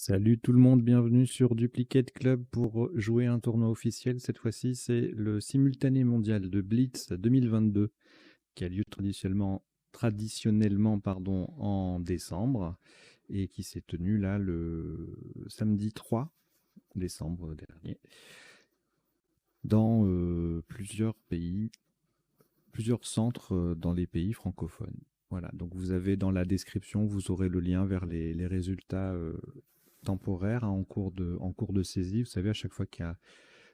Salut tout le monde, bienvenue sur Duplicate Club pour jouer un tournoi officiel. Cette fois-ci, c'est le simultané mondial de Blitz 2022 qui a lieu traditionnellement en décembre et qui s'est tenu là le samedi 3 décembre dernier dans plusieurs pays, plusieurs centres dans les pays francophones. Voilà, donc vous avez dans la description, vous aurez le lien vers les résultats temporaire en cours de saisie. Vous savez, à chaque fois qu'il y a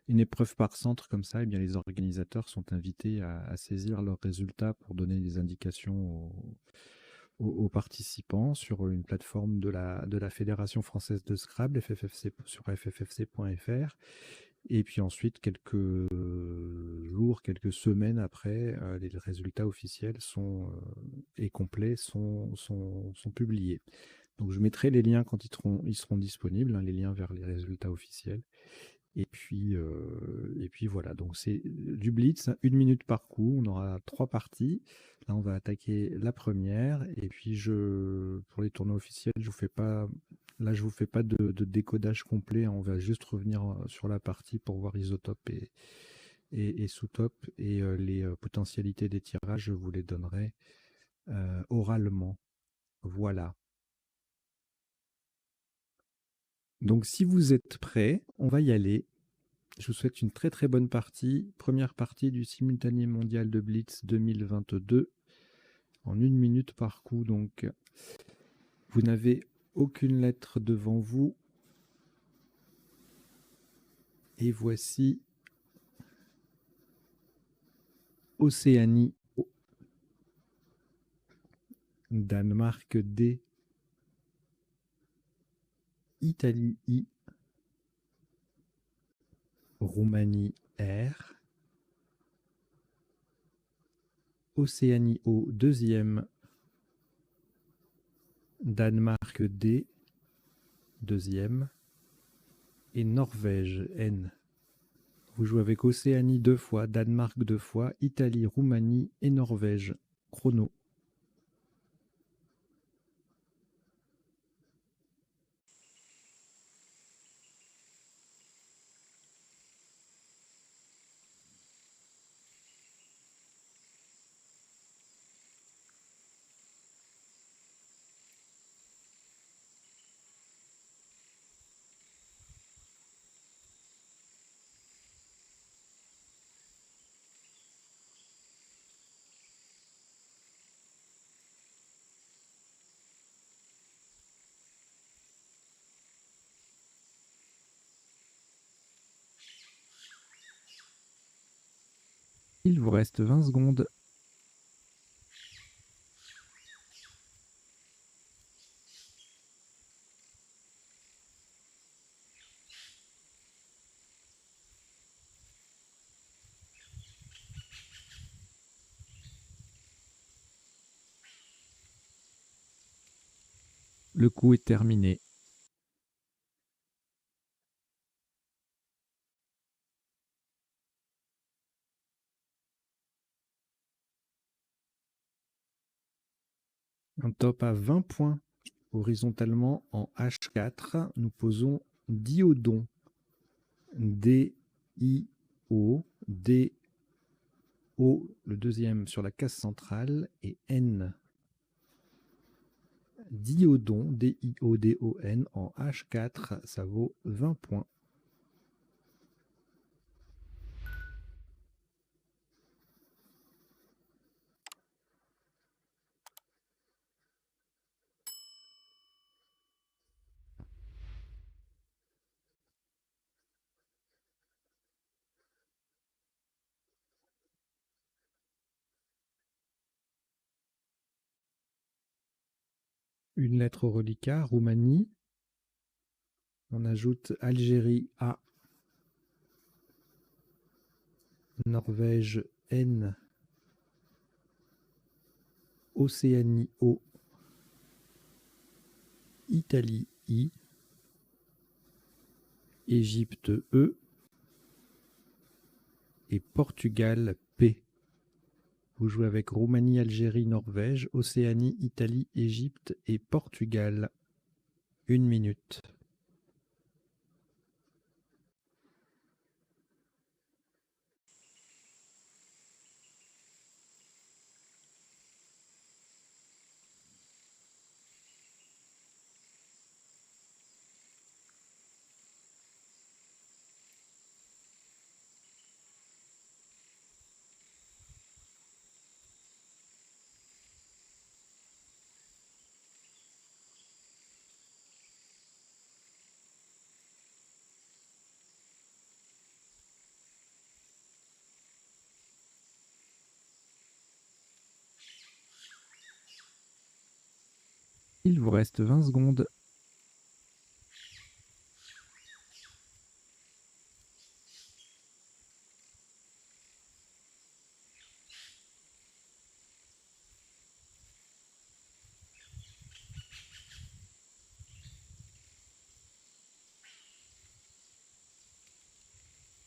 une épreuve par centre comme ça, eh bien, les organisateurs sont invités à saisir leurs résultats pour donner des indications aux participants sur une plateforme de la Fédération française de Scrabble, FFFC, sur fffc.fr. Et puis ensuite, quelques jours, quelques semaines après, les résultats officiels et complets sont publiés. Donc je mettrai les liens quand ils seront disponibles, hein, les liens vers les résultats officiels. Et puis voilà, donc c'est du blitz, 1 minute par coup, on aura 3 parties. Là, on va attaquer la première. Et puis pour les tournois officiels, je vous fais pas de décodage complet, hein, on va juste revenir sur la partie pour voir isotope et sous-top. Et les potentialités des tirages, je vous les donnerai oralement. Voilà. Donc si vous êtes prêts, on va y aller. Je vous souhaite une très très bonne partie. Première partie du simultané mondial de Blitz 2022 en 1 minute par coup. Donc vous n'avez aucune lettre devant vous. Et voici Océanie O, Danemark D, Italie I, Roumanie R, Océanie O deuxième, Danemark D deuxième et Norvège N. Vous jouez avec Océanie 2 fois, Danemark 2 fois, Italie, Roumanie et Norvège. Chrono. Il vous reste 20 secondes. Le coup est terminé. Un top à 20 points. Horizontalement en H4, nous posons diodon. D-I-O, D-O, le deuxième sur la case centrale, et N. Diodon, D-I-O-D-O-N, en H4, ça vaut 20 points. Une lettre au reliquat, Roumanie. On ajoute Algérie A, Norvège N, Océanie O, Italie I, Égypte E et Portugal P. Vous jouez avec Roumanie, Algérie, Norvège, Océanie, Italie, Égypte et Portugal. 1 minute. Il vous reste 20 secondes.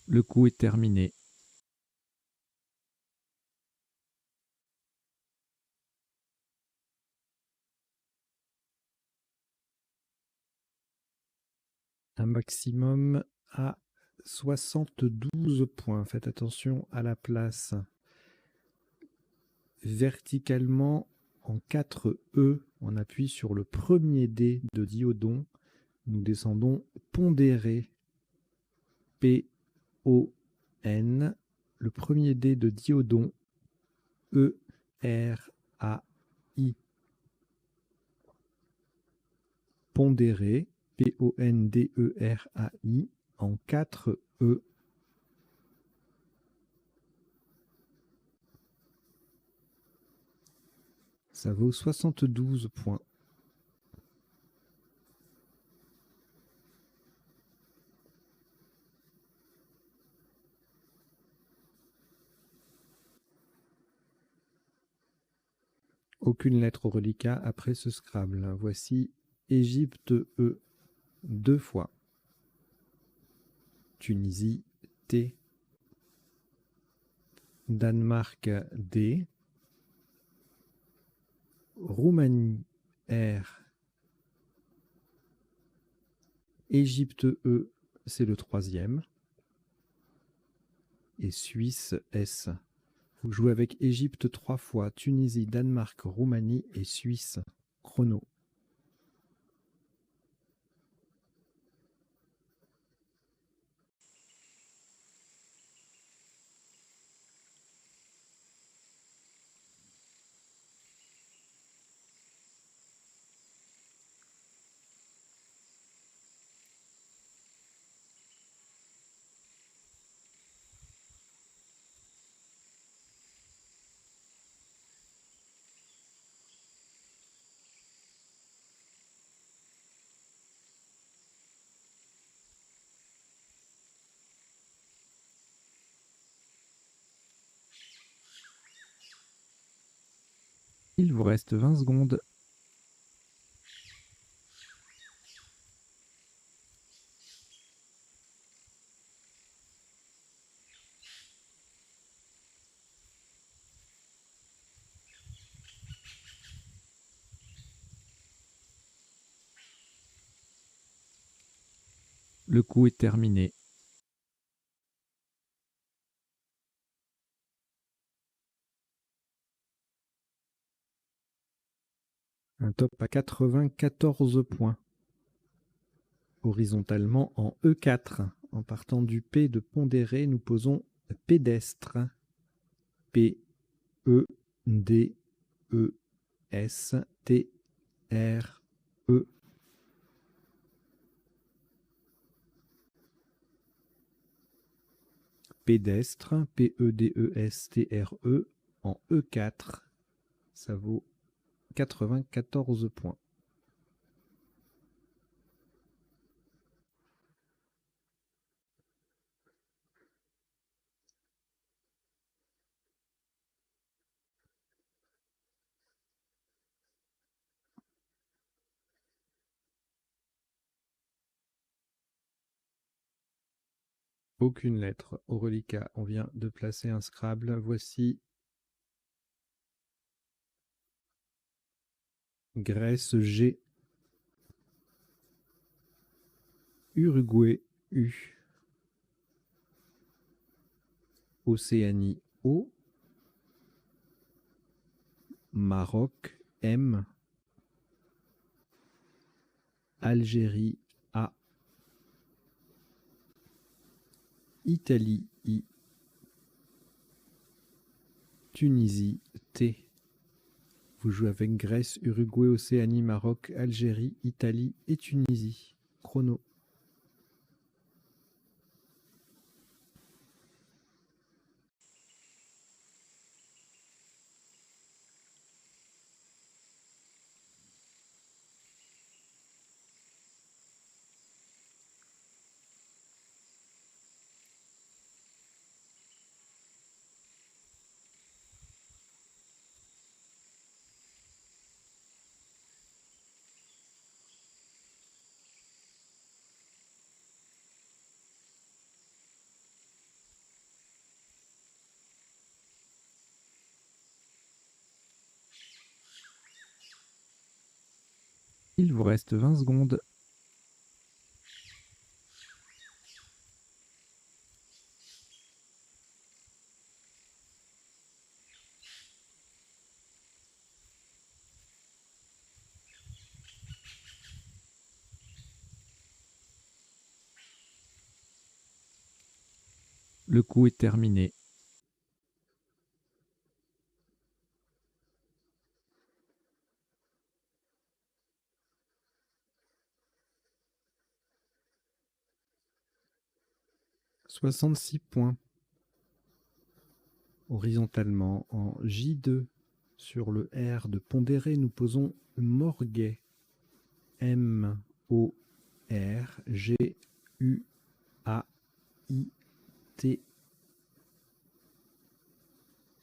Le coup est terminé. Un maximum à 72 points. Faites attention à la place. Verticalement, en 4 E, on appuie sur le premier dé de Diodon. Nous descendons pondéré. P-O-N. Le premier dé de Diodon. E-R-A-I. Pondéré. P-O-N-D-E-R-A-I. En 4 E. Ça vaut 72 points. Aucune lettre au reliquat après ce Scrabble. Voici Égypte E 2 fois. Tunisie T. Danemark D. Roumanie R. Égypte E, c'est le 3e. Et Suisse S. Vous jouez avec Égypte 3 fois, Tunisie, Danemark, Roumanie et Suisse. Chrono. Il vous reste 20 secondes. Le coup est terminé. Un top à 94 points. Horizontalement en E4. En partant du P de pondéré, nous posons pédestre. P-E-D-E-S-T-R-E. Pédestre, P-E-D-E-S-T-R-E, en E4. Ça vaut 94 points. Aucune lettre au reliquat. On vient de placer un Scrabble. Voici Grèce G. Uruguay U. Océanie O. Maroc M. Algérie A. Italie I. Tunisie T. Vous jouez avec Grèce, Uruguay, Océanie, Maroc, Algérie, Italie et Tunisie. Chrono. Il vous reste 20 secondes. Le coup est terminé. « 66 points. Horizontalement, en J2, sur le R de pondéré, nous posons Morguet. M-O-R-G-U-A-I-T.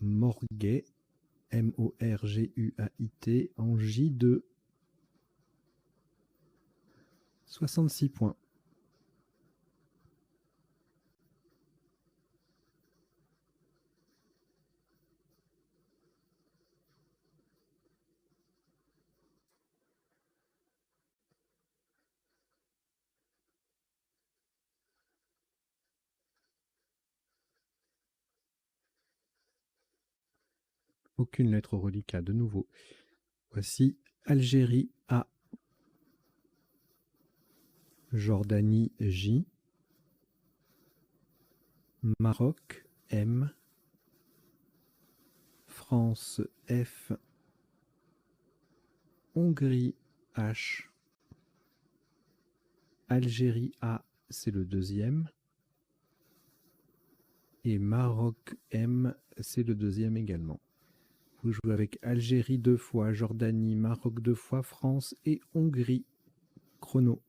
Morguet. M-O-R-G-U-A-I-T en J2. 66 points. Aucune lettre au reliquat de nouveau. Voici Algérie A, Jordanie J, Maroc M, France F, Hongrie H, Algérie A, c'est le deuxième, et Maroc M, c'est le deuxième également. Vous jouez avec Algérie 2 fois, Jordanie, Maroc 2 fois, France et Hongrie. Chrono.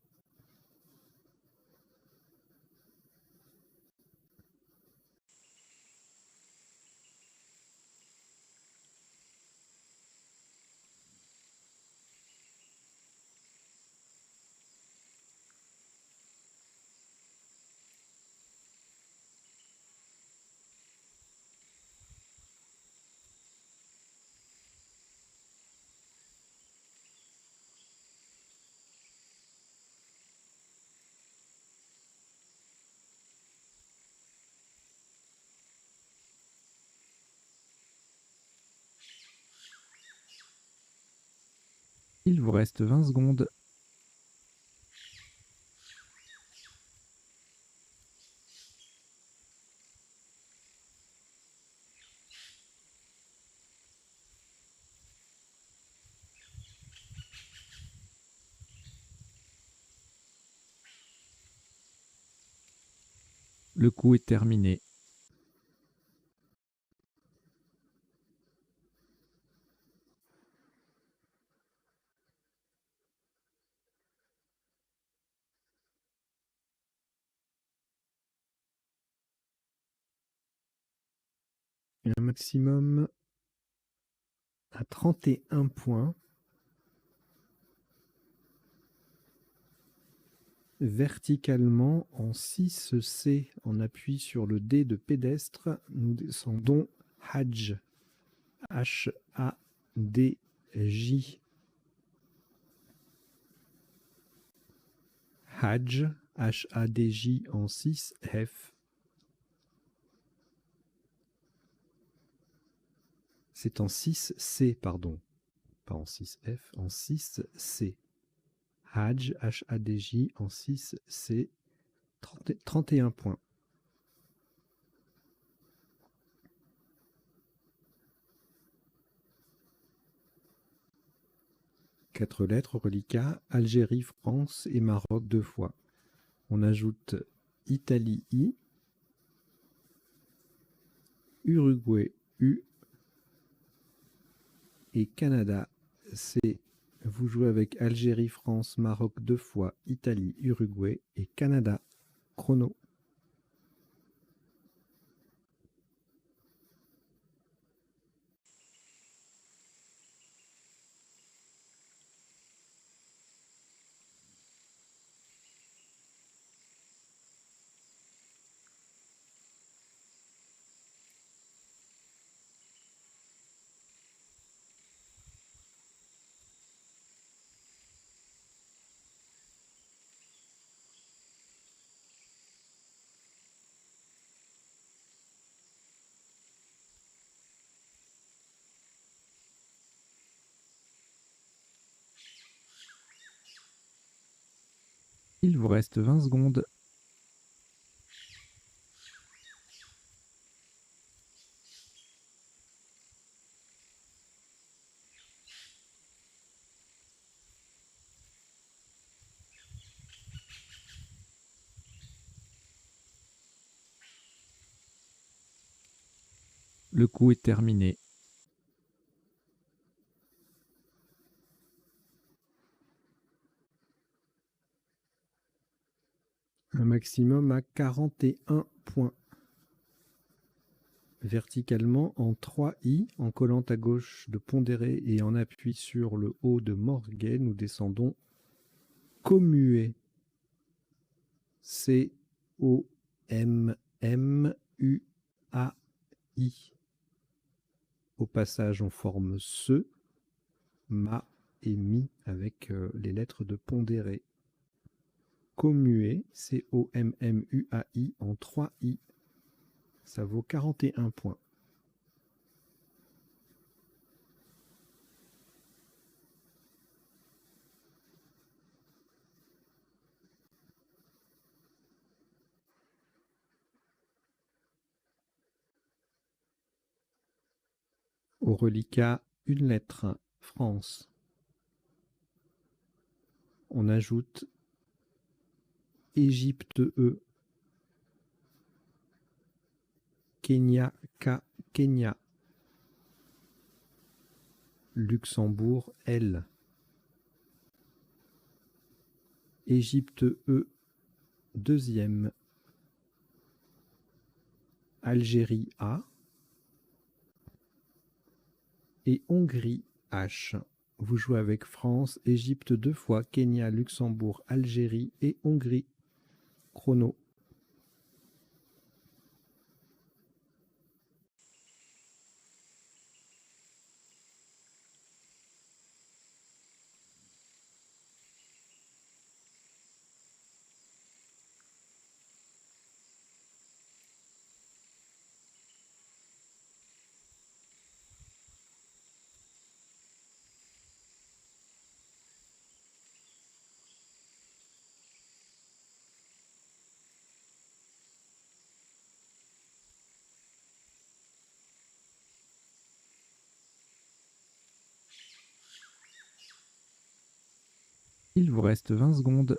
Il vous reste 20 secondes. Le coup est terminé. Un maximum à 31 points. Verticalement, en 6C, on appuie sur le D de pédestre, nous descendons Hadj, H-A-D-J. Hadj, H-A-D-J en 6F. C'est en 6C, pardon. Pas en 6F, en 6C. Hadj, H-A-D-J en 6C. 31 points. Quatre lettres, reliquat, Algérie, France et Maroc 2 fois. On ajoute Italie I, Uruguay U et Canada C. Vous jouez avec Algérie, France, Maroc 2 fois, Italie, Uruguay et Canada. Chrono. Il vous reste 20 secondes. Le coup est terminé. Un maximum à 41 points. Verticalement en 3 I, en collant à gauche de Pondéré et en appui sur le haut de Morguet, nous descendons Commué. C-O-M-M-U-A-I. Au passage, on forme ce, ma et mi avec les lettres de Pondéré. Commué, C-O-M-M-U-A-I en 3 I. Ça vaut 41 points. Au reliquat, une lettre, France. On ajoute Égypte E, Kenya K, Kenya, Luxembourg L, Égypte E, deuxième, Algérie A et Hongrie H. Vous jouez avec France, Égypte 2 fois, Kenya, Luxembourg, Algérie et Hongrie. Chrono. Il vous reste 20 secondes.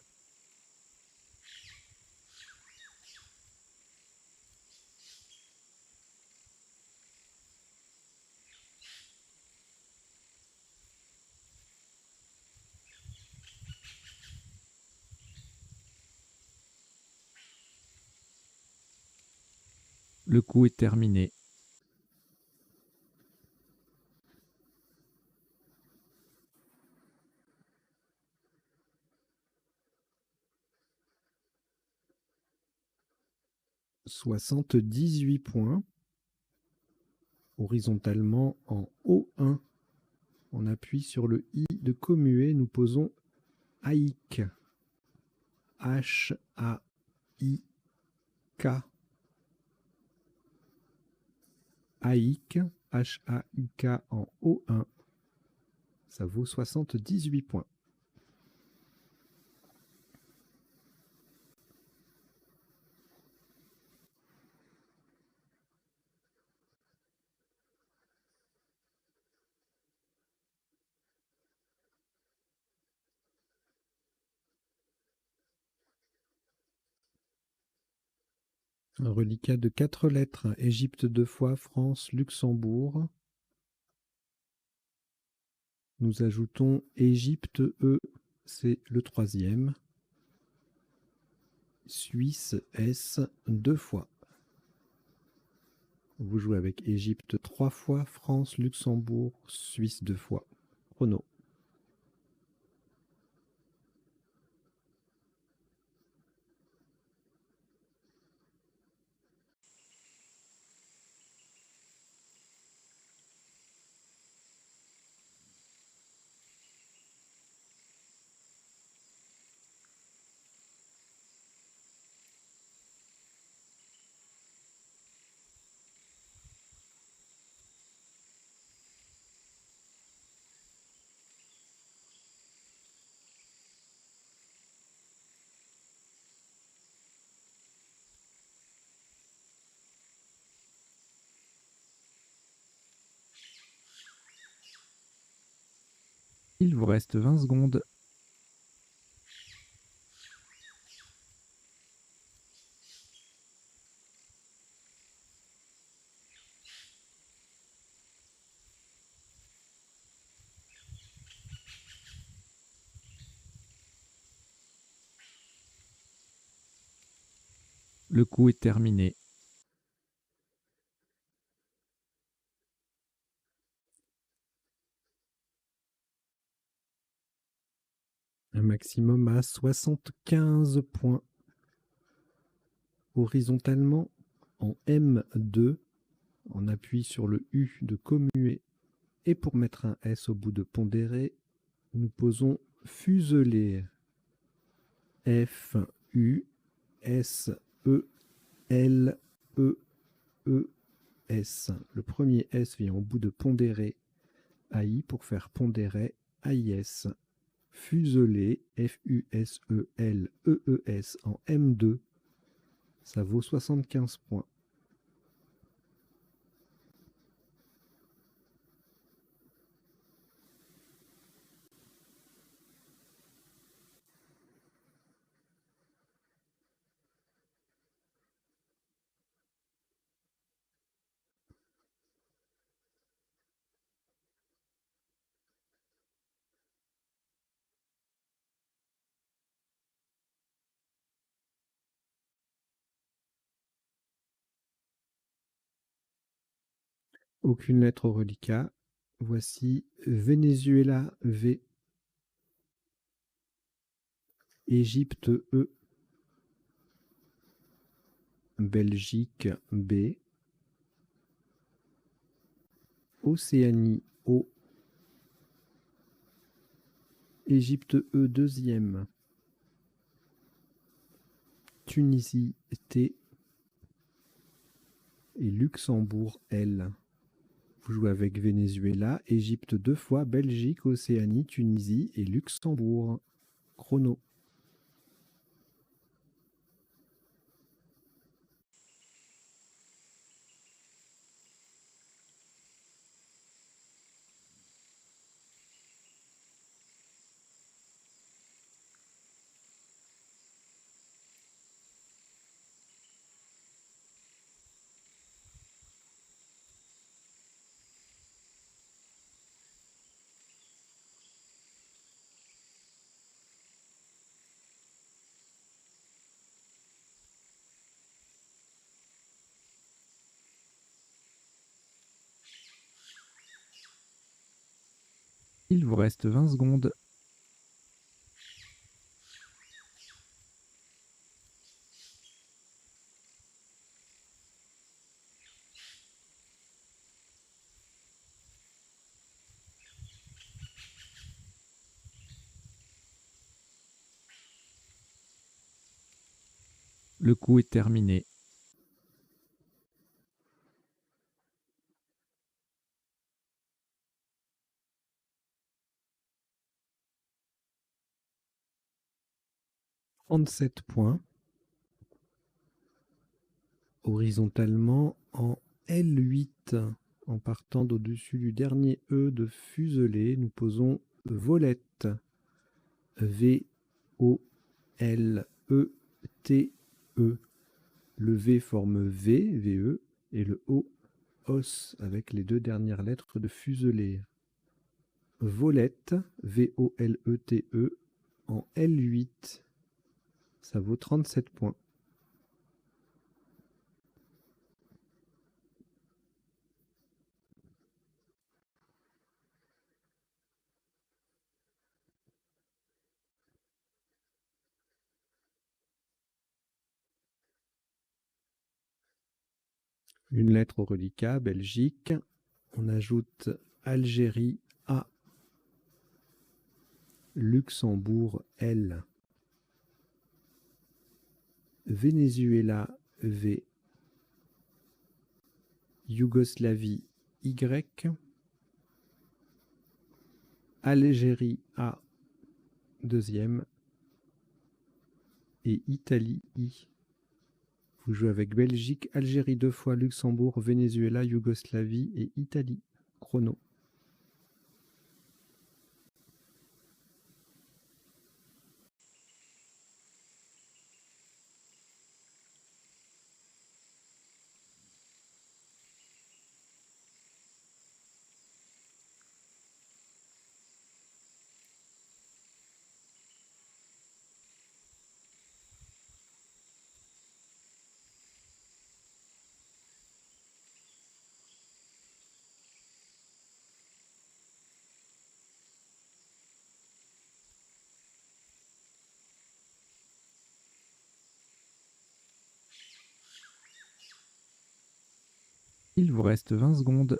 Le coup est terminé. « 78 points. Horizontalement en O1. On appuie sur le I de Commué. Nous posons Haïk. H-A-I-K. Haïk. H-A-U-K en O1. Ça vaut 78 points. Un reliquat de 4 lettres. Égypte 2 fois, France, Luxembourg. Nous ajoutons Égypte E, c'est le troisième. Suisse S 2 fois. Vous jouez avec Égypte 3 fois, France, Luxembourg, Suisse 2 fois. Chrono. Il vous reste 20 secondes. Le coup est terminé. Un maximum à 75 points. Horizontalement, en M2, on appuie sur le U de commuer. Et pour mettre un S au bout de pondéré, nous posons fuseler. F, U, S, E, L, E, E, S. Le premier S vient au bout de pondéré AI pour faire pondéré AIS. Fuseler, F-U-S-E-L-E-E-S en M2, ça vaut 75 points. Aucune lettre au reliquat. Voici Venezuela V, Égypte E, Belgique B, Océanie O, Égypte E deuxième, Tunisie T et Luxembourg L. Vous jouez avec Venezuela, Égypte 2 fois, Belgique, Océanie, Tunisie et Luxembourg. Chrono. Il vous reste 20 secondes. Le coup est terminé. « 37 points. Horizontalement en L8. En partant d'au-dessus du dernier E de fuselé, nous posons volette. V-O-L-E-T-E. Le V forme V, VE, et le O, os, avec les deux dernières lettres de fuselé. Volette, V-O-L-E-T-E, en L8. Ça vaut 37 points. Une lettre au reliquat, Belgique. On ajoute Algérie A, Luxembourg L, Venezuela V, Yougoslavie Y, Algérie A deuxième et Italie I. Vous jouez avec Belgique, Algérie 2 fois, Luxembourg, Venezuela, Yougoslavie et Italie. Chrono. Il vous reste 20 secondes.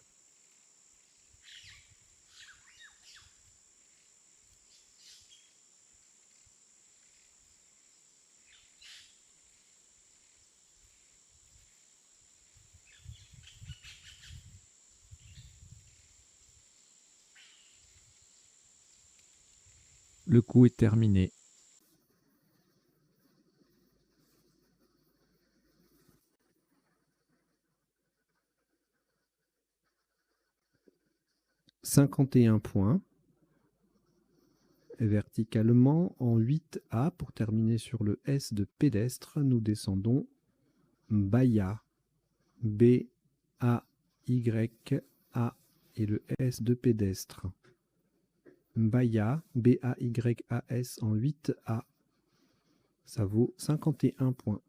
Le coup est terminé. « 51 points. Verticalement, en 8A, pour terminer sur le S de pédestre, nous descendons Baya. B-A-Y-A et le S de pédestre. Baya, B-A-Y-A-S en 8A. Ça vaut 51 points.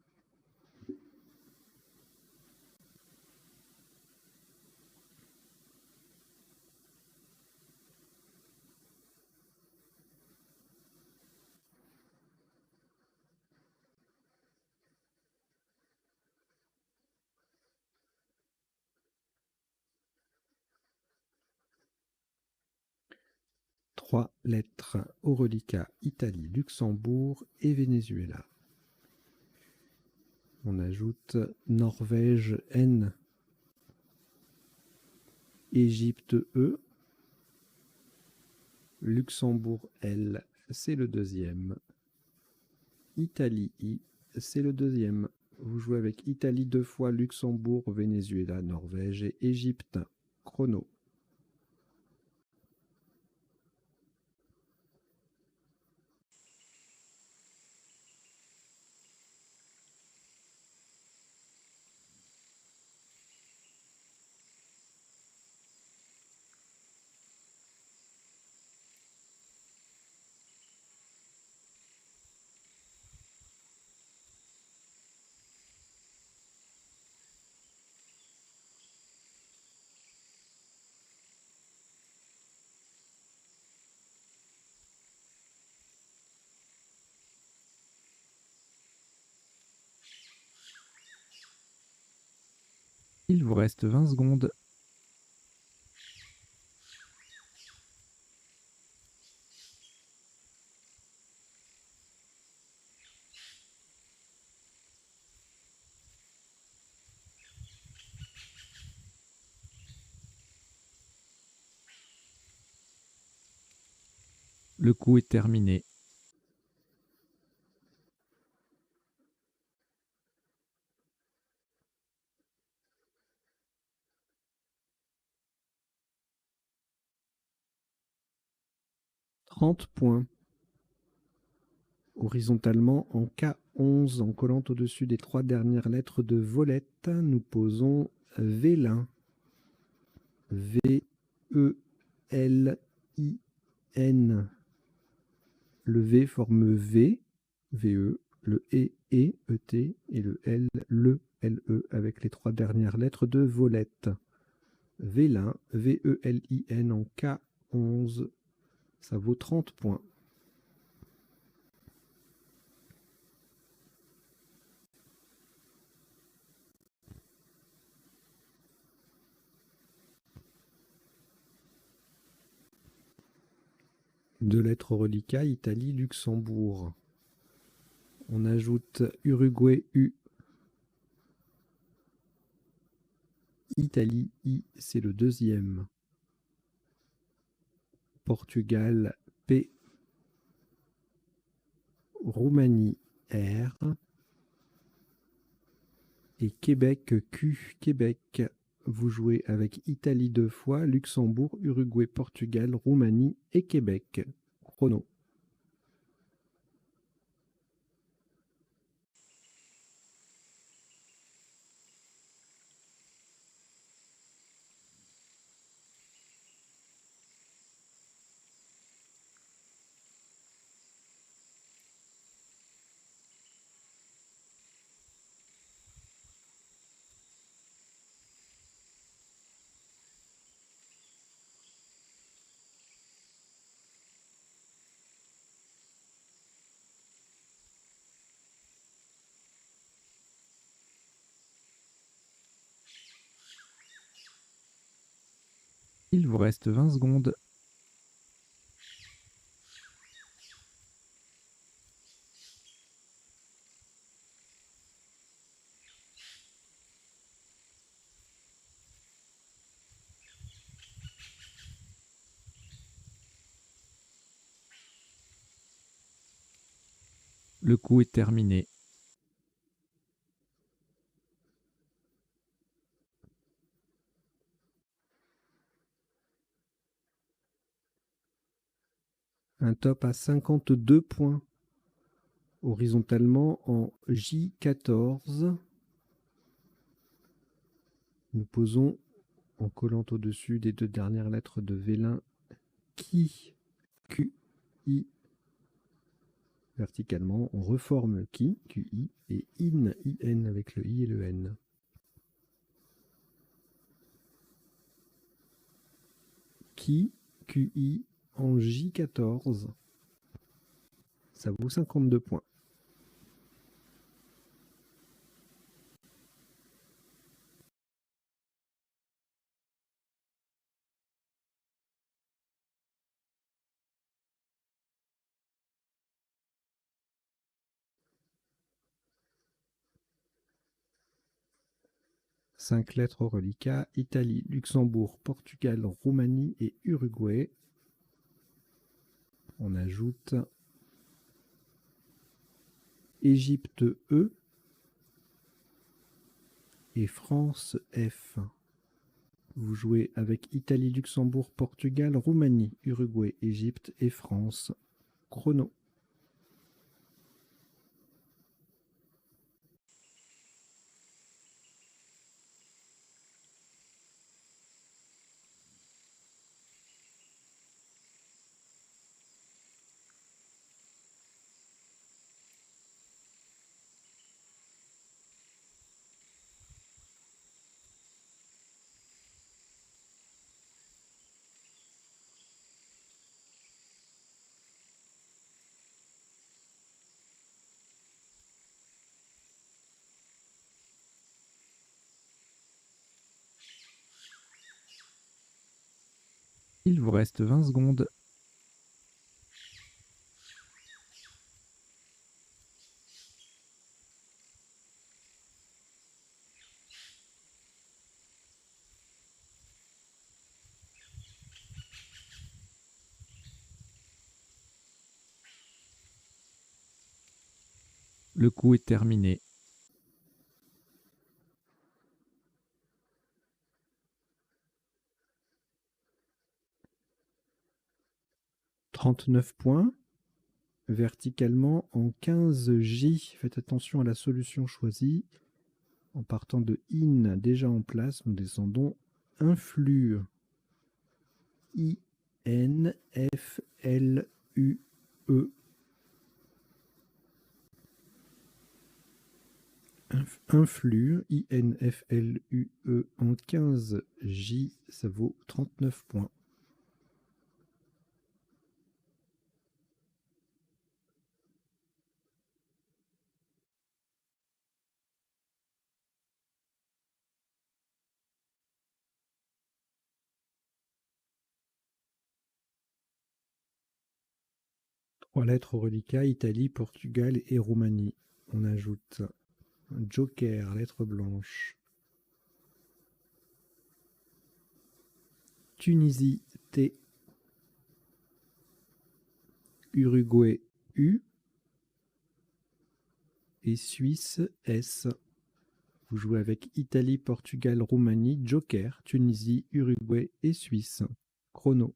Trois lettres: Aurelica, Italie, Luxembourg et Venezuela. On ajoute Norvège N, Égypte E, Luxembourg L, c'est le deuxième. Italie I, c'est le deuxième. Vous jouez avec Italie 2 fois, Luxembourg, Venezuela, Norvège et Égypte. Chrono. Il vous reste 20 secondes. Le coup est terminé. « 30 points. Horizontalement, en K11, en collant au-dessus des 3 dernières lettres de Volette, nous posons Vélin. V-E-L-I-N. Le V forme V, V-E, le E, E-T, et le L, L-E, avec les 3 dernières lettres de Volette. Vélin, V-E-L-I-N en K11, ça vaut 30 points. Deux lettres reliquats, Italie, Luxembourg. On ajoute Uruguay U. Italie I, c'est le deuxième. Portugal P. Roumanie R. Et Québec Q. Québec. Vous jouez avec Italie 2 fois, Luxembourg, Uruguay, Portugal, Roumanie et Québec. Chrono. Il vous reste 20 secondes. Le coup est terminé. Un top à 52 points. Horizontalement en J14. Nous posons, en collant au-dessus des 2 dernières lettres de Vélin, qui, Q-I. Verticalement, on reforme qui, Q-I, et in, I-N avec le I et le N. Qui, Q-I, en J14. Ça vaut 52 points. Cinq lettres au reliquat: Italie, Luxembourg, Portugal, Roumanie et Uruguay. On ajoute Égypte E et France F. Vous jouez avec Italie, Luxembourg, Portugal, Roumanie, Uruguay, Égypte et France. Chrono. Il vous reste 20 secondes. Le coup est terminé. « 39 points. Verticalement en 15J. Faites attention à la solution choisie. En partant de IN déjà en place, nous descendons influx. I-N-F-L-U-E. Influx, I-N-F-L-U-E en 15J, ça vaut 39 points. Trois lettres au reliquat: Italie, Portugal et Roumanie. On ajoute un joker, lettre blanche. Tunisie, T. Uruguay, U. Et Suisse, S. Vous jouez avec Italie, Portugal, Roumanie, joker, Tunisie, Uruguay et Suisse. Chrono.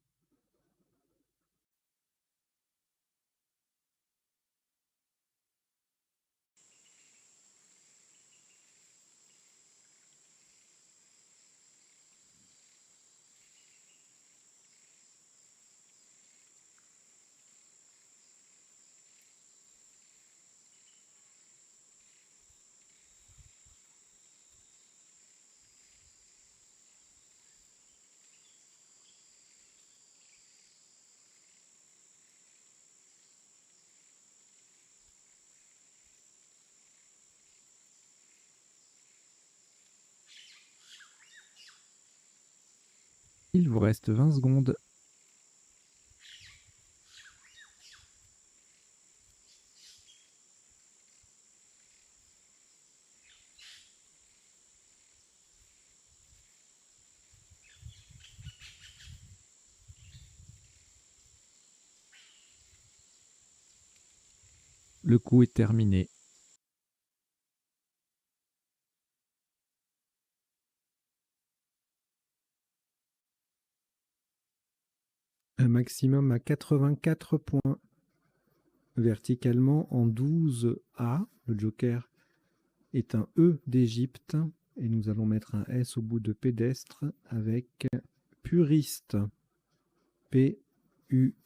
Il vous reste 20 secondes. Le coup est terminé. Un maximum à 84 points. Verticalement en 12A, le joker est un E d'Égypte et nous allons mettre un S au bout de pédestre avec puriste. P-U-R-I-S-T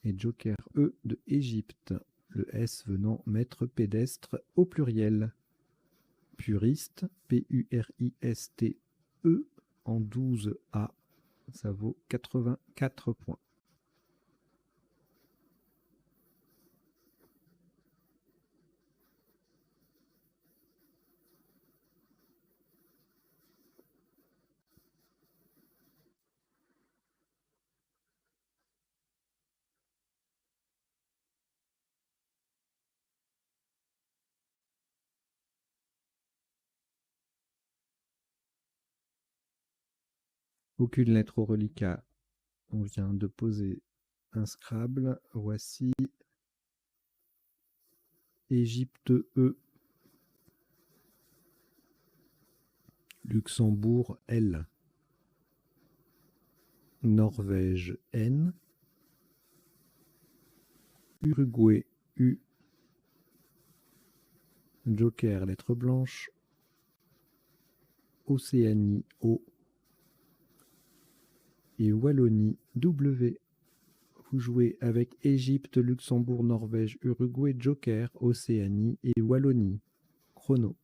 et joker E de Égypte. Le S venant mettre pédestre au pluriel. Puriste, P-U-R-I-S-T-E en 12A. Ça vaut 84 points. Aucune lettre au reliquat. On vient de poser un Scrabble. Voici Égypte E. Luxembourg L. Norvège N. Uruguay U. Joker lettre blanche. Océanie O. Et Wallonie W. Vous jouez avec Égypte, Luxembourg, Norvège, Uruguay, Joker, Océanie et Wallonie. Chrono.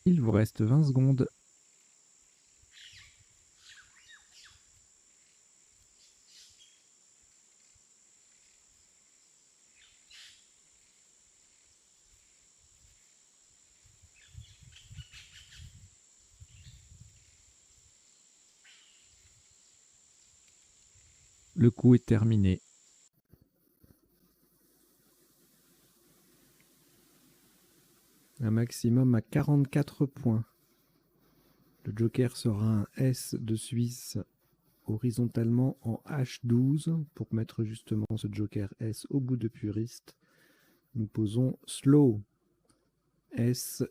Il vous reste 20 secondes. Le coup est terminé. Un maximum à 44 points. Le joker sera un S de Suisse horizontalement en H12 pour mettre justement ce joker S au bout de puriste. Nous posons slow. S-L-O-W.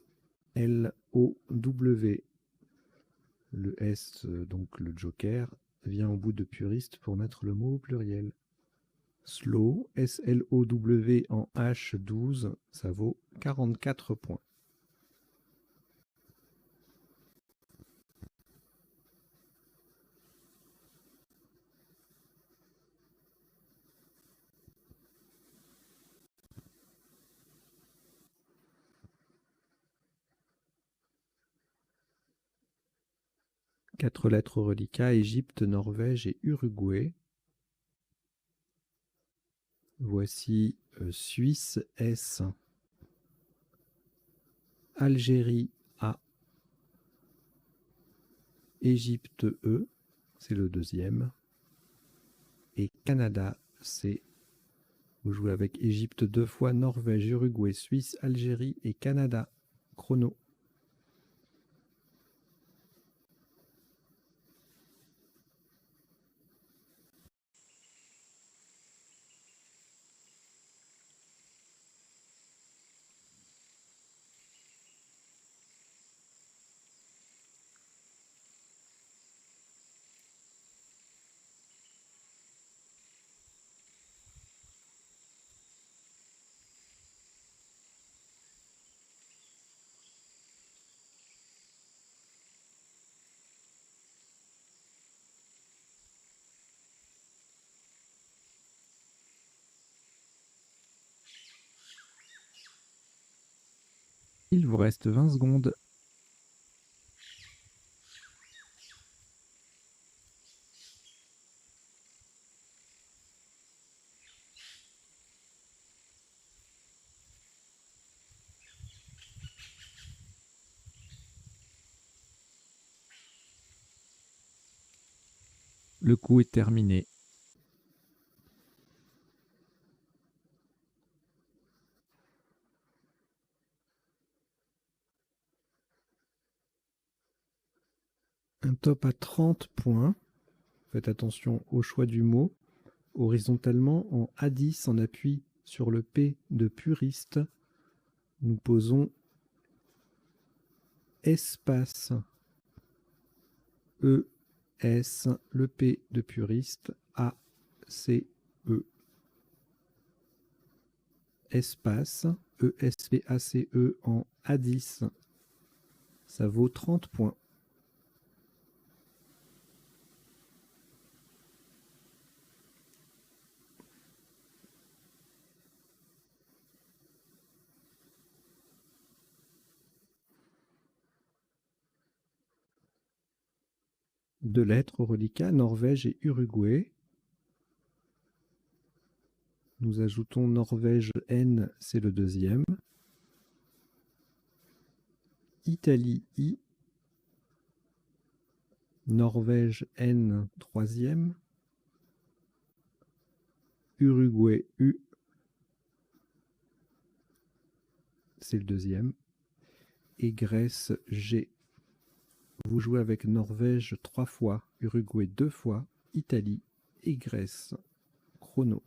Le S, donc le joker, vient au bout de puriste pour mettre le mot au pluriel. Slow, S-L-O-W en H12, ça vaut 44 points. Quatre lettres au reliquat, Égypte, Norvège et Uruguay. Voici Suisse S, Algérie A, Égypte E, c'est le deuxième, et Canada C. Vous jouez avec Égypte 2 fois, Norvège, Uruguay, Suisse, Algérie et Canada. Chrono. Il vous reste 20 secondes. Le coup est terminé. Un top à 30 points. Faites attention au choix du mot. Horizontalement, en A10, en appui sur le P de puriste, nous posons espace E, S, le P de puriste, A, C, E. Espace E, S, P, A, C, E en A10. Ça vaut 30 points. Deux lettres au reliquat, Norvège et Uruguay. Nous ajoutons Norvège N, c'est le deuxième. Italie I. Norvège N, troisième. Uruguay U, c'est le deuxième. Et Grèce G. Vous jouez avec Norvège 3 fois, Uruguay 2 fois, Italie et Grèce. Chrono.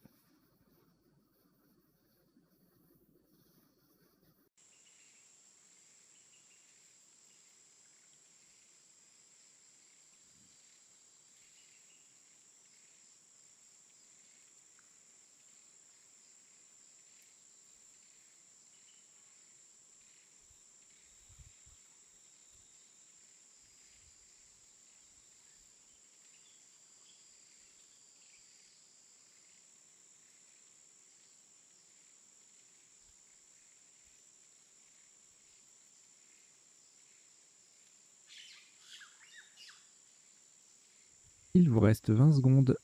Il vous reste 20 secondes.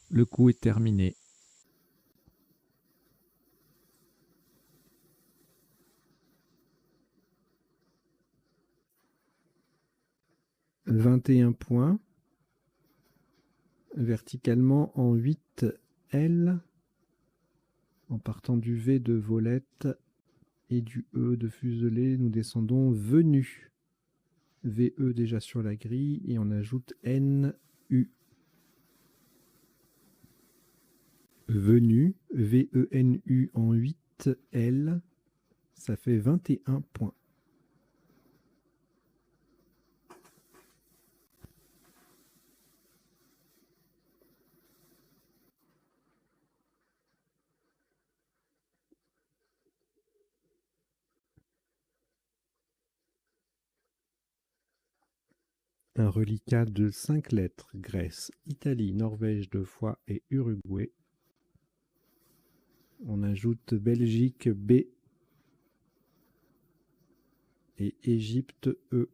Le coup est terminé. « 21 points. Verticalement en 8 L. En partant du V de volette et du E de fuselé, nous descendons venu. VE déjà sur la grille et on ajoute NU. Venu, VENU en 8 L, ça fait 21 points. Un reliquat de 5 lettres, Grèce, Italie, Norvège 2 fois et Uruguay. On ajoute Belgique B et Égypte E.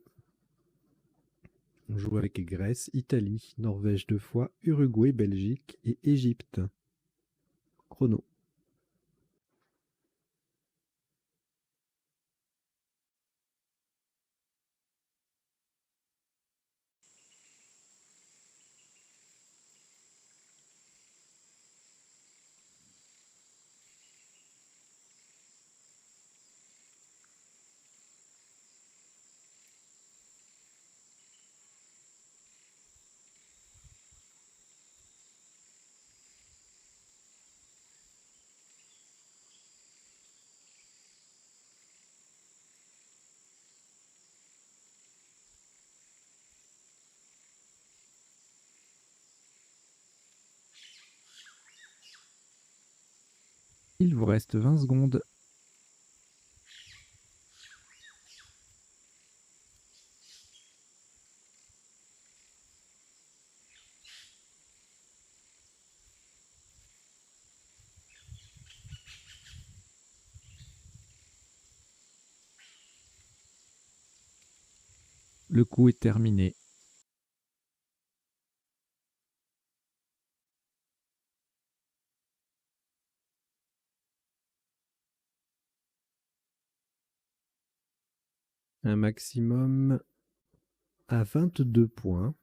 On joue avec Grèce, Italie, Norvège 2 fois, Uruguay, Belgique et Égypte. Chrono. Il vous reste 20 secondes. Le coup est terminé. Un maximum à 22 points.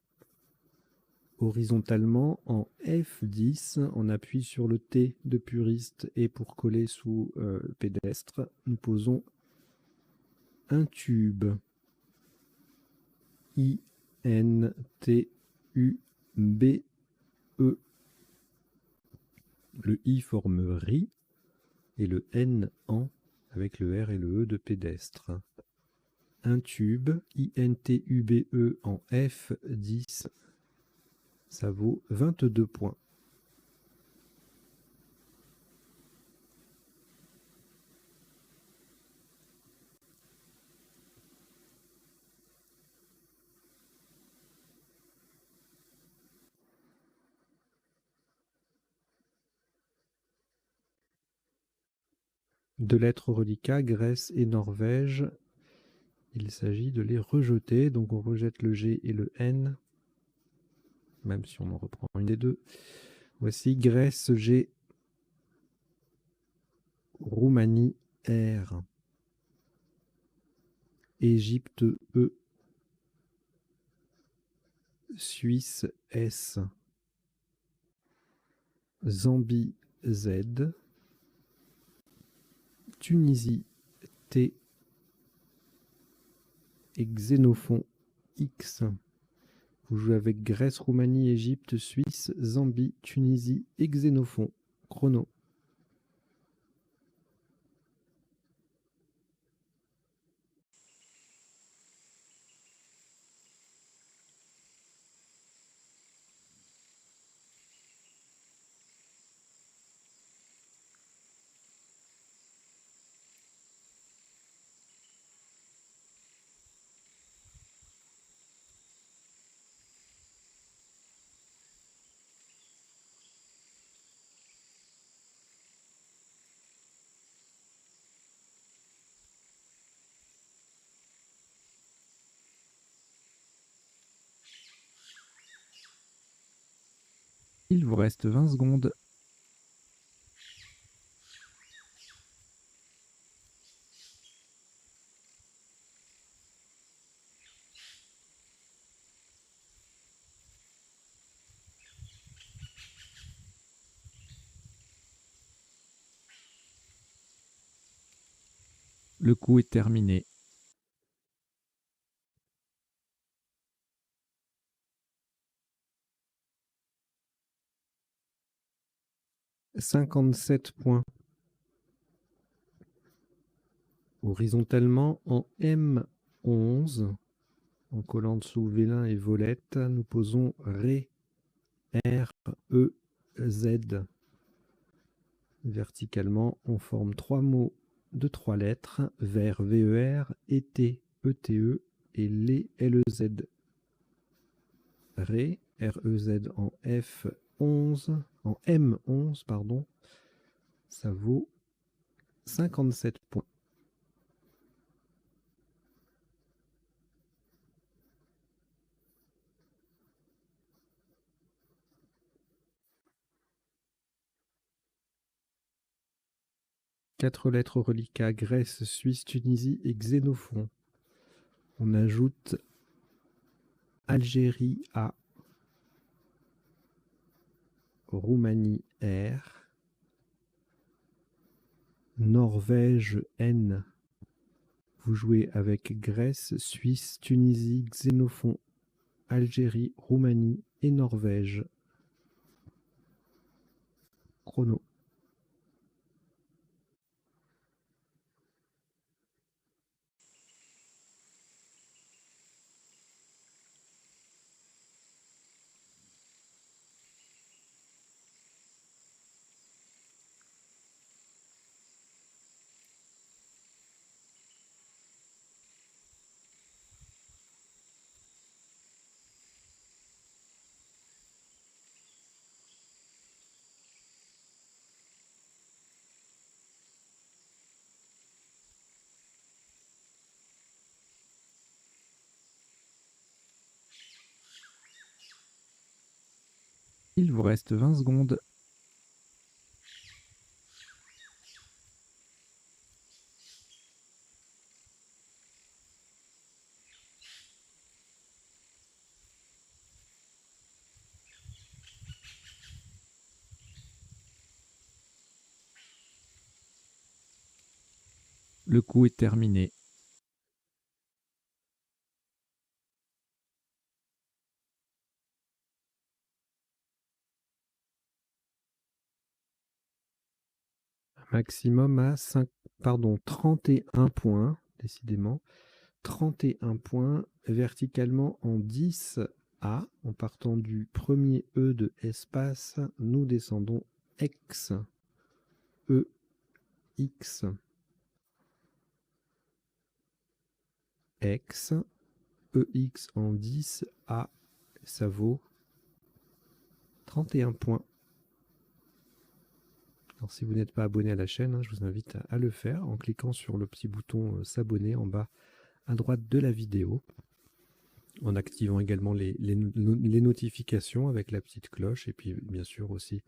Horizontalement en F10, on appuie sur le T de puriste et pour coller sous pédestre, nous posons un tube. I-N-T-U-B-E. Le I forme RI et le N en avec le R et le E de pédestre. Un tube, I-N-T-U-B-E en F10, ça vaut 22 points. Deux lettres reliquats, Grèce et Norvège. Il s'agit de les rejeter, donc on rejette le G et le N, même si on en reprend une des deux. Voici Grèce G, Roumanie R, Égypte E, Suisse S, Zambie Z, Tunisie T et Xénophon X. Vous jouez avec Grèce, Roumanie, Égypte, Suisse, Zambie, Tunisie et Xénophon. Chrono. Il vous reste 20 secondes. Le coup est terminé. « 57 points. Horizontalement en M11, en collant dessous Vélin et Volette, nous posons Ré, R, E, Z. Verticalement, on forme trois mots de trois lettres, vers VER, ET, ETE et les LEZ. Ré, REZ en F11, en M11, pardon, ça vaut 57 points. Quatre lettres reliquats, Grèce, Suisse, Tunisie et Xénophon. On ajoute Algérie A, Roumanie R, Norvège N. Vous jouez avec Grèce, Suisse, Tunisie, Xénophon, Algérie, Roumanie et Norvège. Chrono. Il vous reste 20 secondes. Le coup est terminé. Maximum à 31 points, décidément. 31 points, verticalement en 10A, en partant du premier E de espace, nous descendons X, E, X, X, EX en 10A, ça vaut 31 points. Alors, si vous n'êtes pas abonné à la chaîne, je vous invite à le faire en cliquant sur le petit bouton s'abonner en bas à droite de la vidéo, en activant également les notifications avec la petite cloche, et puis bien sûr aussi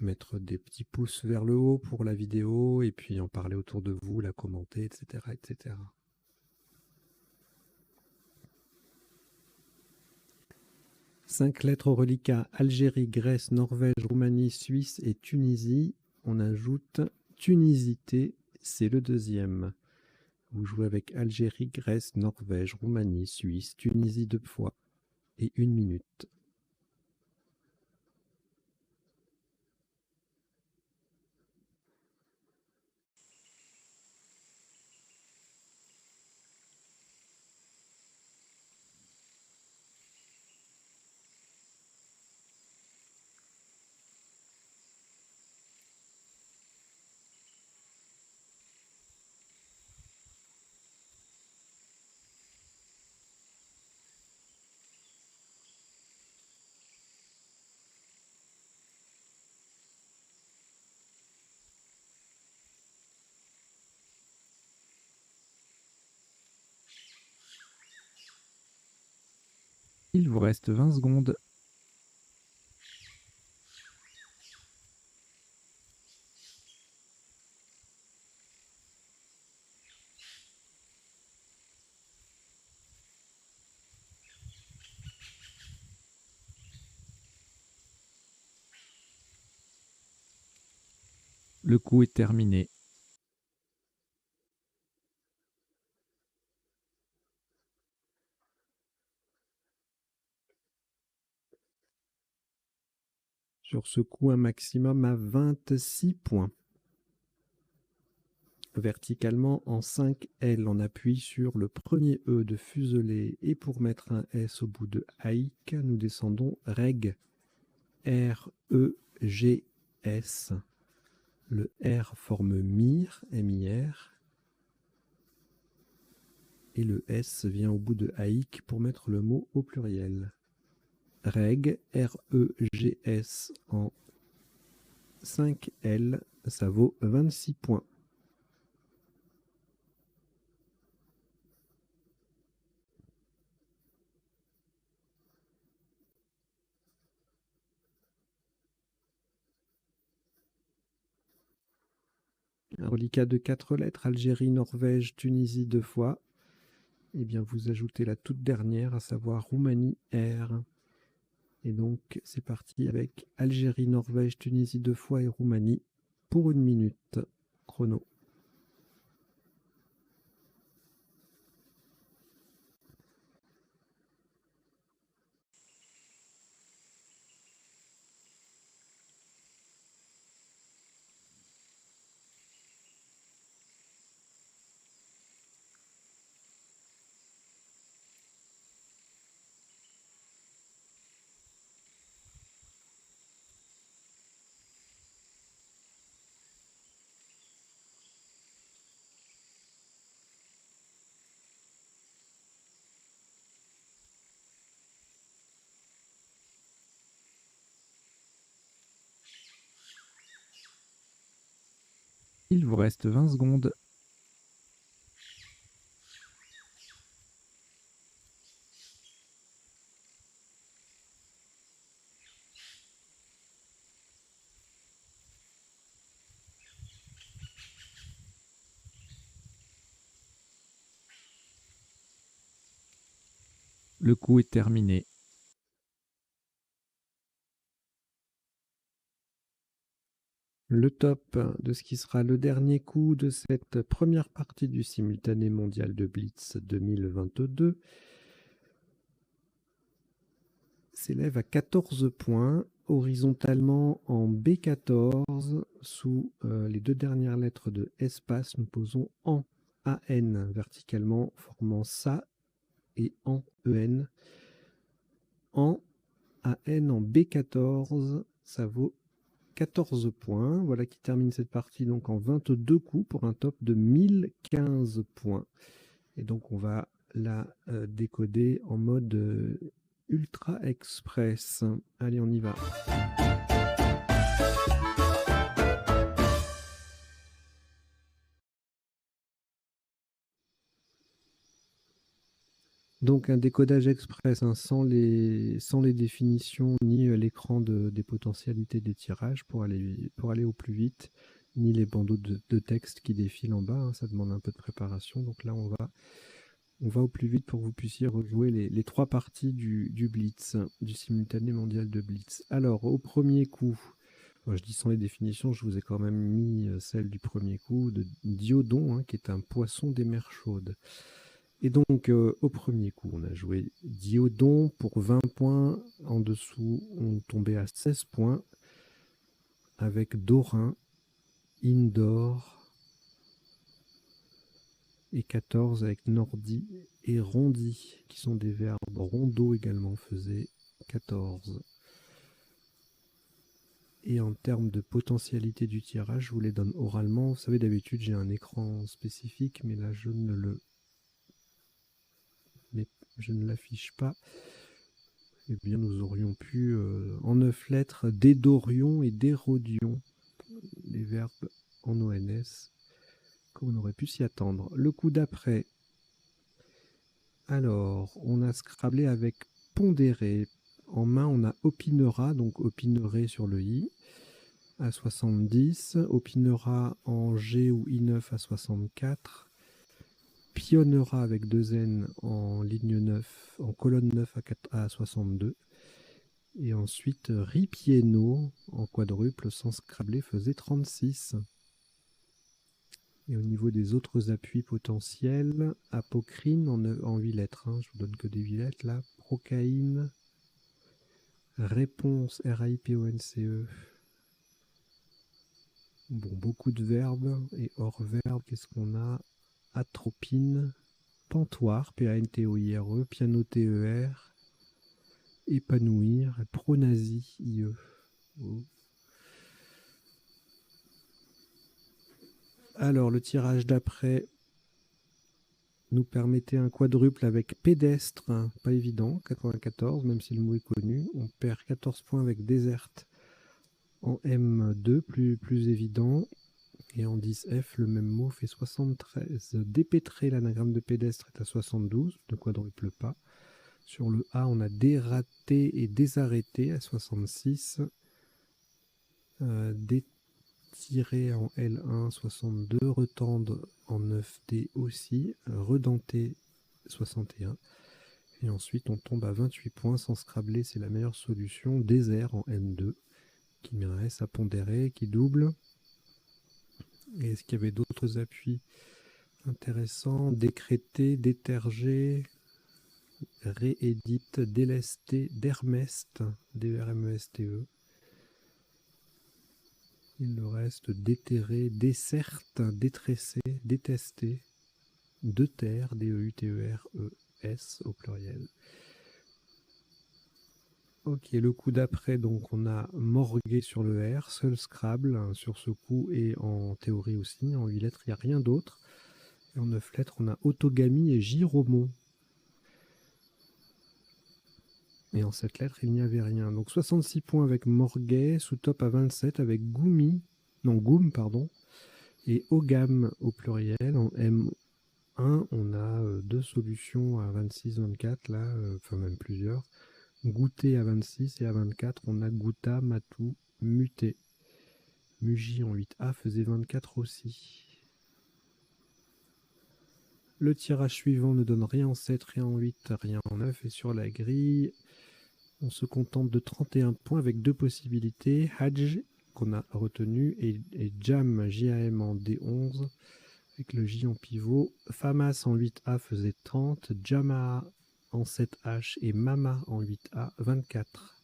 mettre des petits pouces vers le haut pour la vidéo, et puis en parler autour de vous, la commenter, etc. etc. Cinq lettres au reliquat: Algérie, Grèce, Norvège, Roumanie, Suisse et Tunisie. On ajoute Tunisité, c'est le deuxième. Vous jouez avec Algérie, Grèce, Norvège, Roumanie, Suisse, Tunisie 2 fois et 1 minute. Il vous reste 20 secondes. Le coup est terminé. Sur ce coup, un maximum à 26 points. Verticalement en 5L, on appuie sur le premier E de fuselé, et pour mettre un S au bout de AIC, nous descendons REG, R-E-G-S. Le R forme MIR, M-I-R, et le S vient au bout de AIC pour mettre le mot au pluriel. REG, R-E-G-S en 5L, ça vaut 26 points. Un reliquat de 4 lettres, Algérie, Norvège, Tunisie 2 fois. Eh bien, vous ajoutez la toute dernière, à savoir Roumanie, R. Et donc, c'est parti avec Algérie, Norvège, Tunisie 2 fois et Roumanie pour 1 minute. Chrono. Il vous reste 20 secondes. Le coup est terminé. Le top de ce qui sera le dernier coup de cette première partie du simultané mondial de Blitz 2022 s'élève à 14 points, horizontalement en B14, sous les deux dernières lettres de espace, nous posons en AN, verticalement formant SA et en EN. En AN en B14, ça vaut 14 points. Voilà qui termine cette partie donc en 22 coups pour un top de 1015 points. Et donc on va la décoder en mode Ultra Express. Allez, on y va. Donc un décodage express, hein, sans les définitions ni l'écran des potentialités des tirages pour aller au plus vite, ni les bandeaux de texte qui défilent en bas, hein, ça demande un peu de préparation. Donc là on va au plus vite pour que vous puissiez rejouer les trois parties du Blitz, du simultané mondial de Blitz. Alors au premier coup, je dis sans les définitions, je vous ai quand même mis celle du premier coup de Diodon, hein, qui est un poisson des mers chaudes. Et donc, au premier coup, on a joué Diodon pour 20 points. En dessous, on tombait à 16 points avec Dorin, Indor et 14 avec Nordi et Rondi, qui sont des verbes. Rondo également faisait 14. Et en termes de potentialité du tirage, je vous les donne oralement. Vous savez, d'habitude, j'ai un écran spécifique, mais là, je ne l'affiche pas. Eh bien, nous aurions pu, en 9 lettres, dédorion et dérodion, les verbes en ONS, comme on aurait pu s'y attendre. Le coup d'après, alors, on a scrablé avec pondéré. En main, on a opinera, donc opinerai sur le i, à 70, opinera en G ou I9 à 64, pionnera avec 2 N en ligne 9, en colonne 9 à 62, et ensuite ripieno en quadruple sans scrabler faisait 36. Et au niveau des autres appuis potentiels, apocrine en 8 lettres, hein, je vous donne que des 8 lettres là, procaïne, réponse RAIPONCE. Bon, beaucoup de verbes, et hors verbe, qu'est-ce qu'on a? Atropine, pantoire, PANTOIRE, piano TER, épanouir, pronasie, IE. Oh. Alors, le tirage d'après nous permettait un quadruple avec pédestre, hein, pas évident, 94, même si le mot est connu. On perd 14 points avec déserte en M2, plus évident. Et en 10F, le même mot fait 73. Dépêtrer, l'anagramme de pédestre est à 72, ne quadruple pas. Sur le A, on a dératé et désarrêté à 66. Détirer en L1, 62. Retendre en 9D aussi. Redenter, 61. Et ensuite, on tombe à 28 points sans scrabler, c'est la meilleure solution. Désert en N2, qui me reste à pondérer, qui double. Et est-ce qu'il y avait d'autres appuis intéressants? Décréter, déterger, réédite, délester, dermeste, D-E-R-M-E-S-T-E. Il nous reste déterrer, desserte, détresser, détester, deuter, D-E-U-T-E-R-E-S au pluriel. Ok, le coup d'après, donc on a morgué sur le R, seul Scrabble, hein, sur ce coup, et en théorie aussi, en 8 lettres, il n'y a rien d'autre. Et en 9 lettres, on a autogamie et giromon. Et en 7 lettres, il n'y avait rien. Donc 66 points avec Morguet, sous top à 27 avec Goum, pardon, et Ogam au pluriel. En M1, on a deux solutions à 26, 24, là, enfin même plusieurs. Goûter à 26 et à 24, on a Gouta, Matou, Muté. Muji en 8A faisait 24 aussi. Le tirage suivant ne donne rien en 7, rien en 8, rien en 9. Et sur la grille, on se contente de 31 points avec deux possibilités. Hajj, qu'on a retenu, et Jam, J-A-M en D11, avec le J en pivot. Famas en 8A faisait 30. Jama en 7H et Mama en 8A, 24.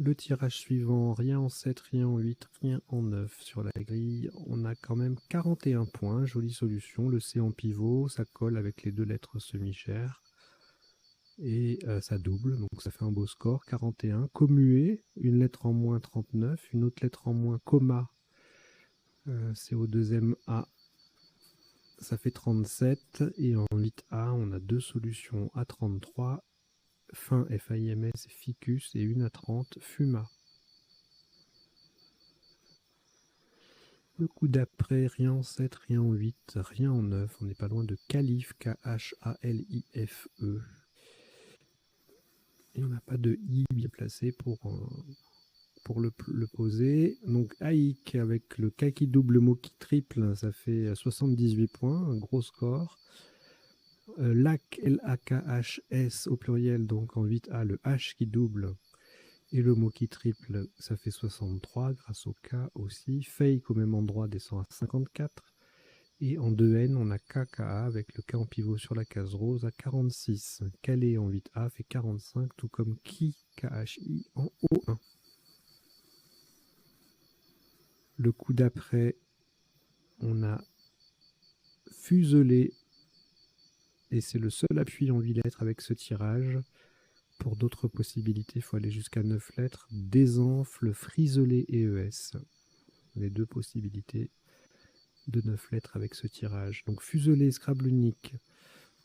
Le tirage suivant, rien en 7, rien en 8, rien en 9 sur la grille. On a quand même 41 points, jolie solution. Le C en pivot, ça colle avec les deux lettres semi-chères. Et ça double, donc ça fait un beau score, 41. Commué, une lettre en moins, 39. Une autre lettre en moins, comma, c'est au deuxième A, ça fait 37. Et en 8A, on a deux solutions à 33. Fin FIMS, ficus, et une à 30, fuma. Le coup d'après, rien en 7, rien en 8, rien en 9. On n'est pas loin de Khalif, K-H-A-L-I-F-E. Et on n'a pas de I bien placé pour le poser. Donc Aïk avec le K qui double, mot qui triple, ça fait 78 points, un gros score. Lac, L-A-K-H-S au pluriel, donc en 8A, le H qui double et le mot qui triple, ça fait 63 grâce au K aussi. Fake au même endroit descend à 54. Et en 2N, on a KKA avec le K en pivot sur la case rose à 46. Calais en 8A fait 45, tout comme Ki, KHI en O1. Le coup d'après, on a fuselé, et c'est le seul appui en 8 lettres avec ce tirage. Pour d'autres possibilités, il faut aller jusqu'à 9 lettres. Désenfle, friselé et ES. Les deux possibilités de 9 lettres avec ce tirage. Donc fuselé, Scrabble unique.